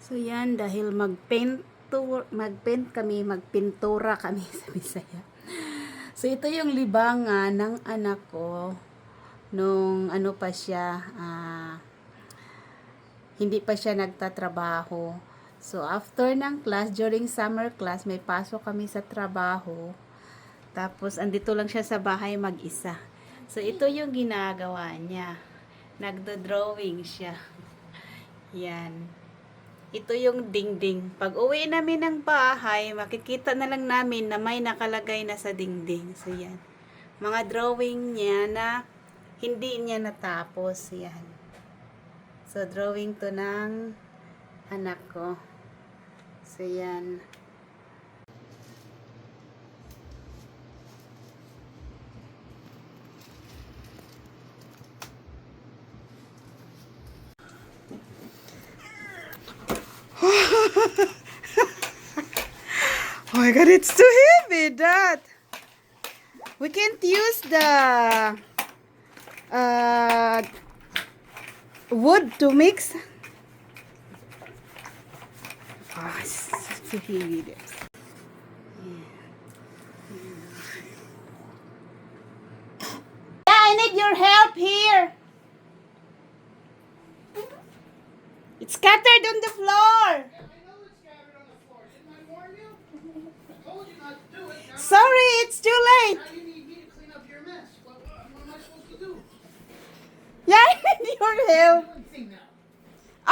So yan, dahil magpintura kami sa Bisaya. So ito yung libangan ng anak ko nung ano pa siya, hindi pa siya nagtatrabaho. So after ng class, during summer class, may pasok kami sa trabaho. Tapos andito lang siya sa bahay mag-isa. So ito yung ginagawa niya. Nagdo-drawing siya. Yan. Ito yung dingding. Pag uwi namin ng bahay, makikita na lang namin na may nakalagay na sa dingding. So, yan. Mga drawing niya na hindi niya natapos. Yan. So, drawing to ng anak ko. So, yan. Oh my God, it's too heavy, Dad. We can't use the wood to mix. Oh, it's too heavy. Yeah, I need your help here. It's scattered on the floor. Sorry, it's too late. Now you need me to clean up your mess. What am I supposed to do? Yeah, I need your help. Anything now.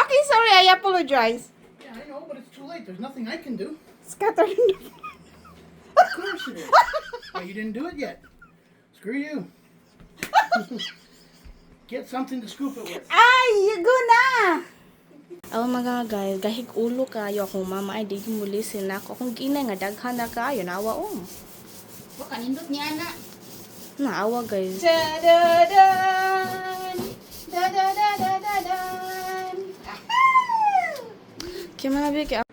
Okay, sorry, I apologize. Yeah, I know, but it's too late. There's nothing I can do. Scattered on the floor. Of course it is. Oh, you didn't do it yet. Screw you. Get something to scoop it with. Ay, you go na. Aw mga guys, gahig ulo kayo akong mama ay di muli sila ko kung gina nga daghan na kayo nawa Wa kanindot niya na. naawa guys. Da-da-dan. Da-da-da-da-da-dan. Kaya mga biki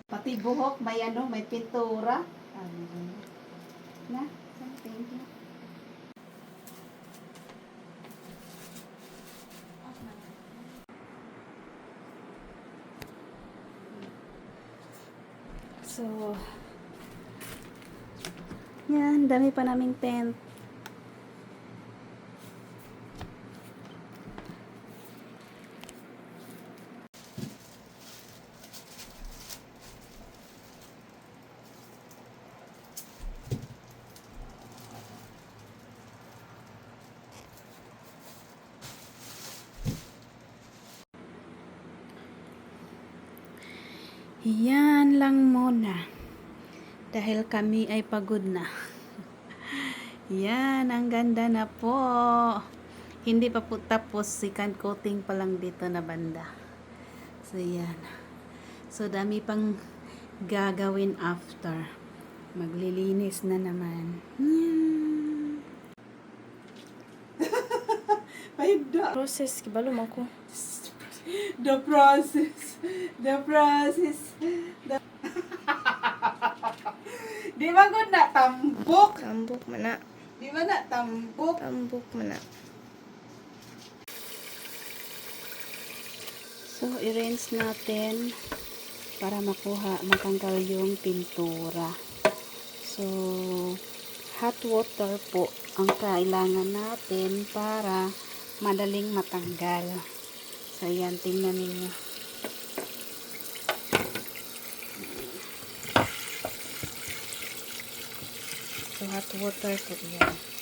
Pati buhok may ano, may pintura. Na, thank you. So, yan, dami pa naming tent. Yan lang muna. Dahil kami ay pagod na. Yan, ang ganda na po. Hindi pa po tapos, second coating pa lang dito na banda. So, yan. So, dami pang gagawin after. Maglilinis na naman. Yan. Pahinda. process kibalo man ko. The process. The process. Di ba good na tambok? Tambok man na. Di ba na tambok? Tambok man na. So, i-rinse natin para matanggal yung pintura. So, hot water po ang kailangan natin para madaling matanggal. So, ayan, tingnan ninyo. So, hot water po yan.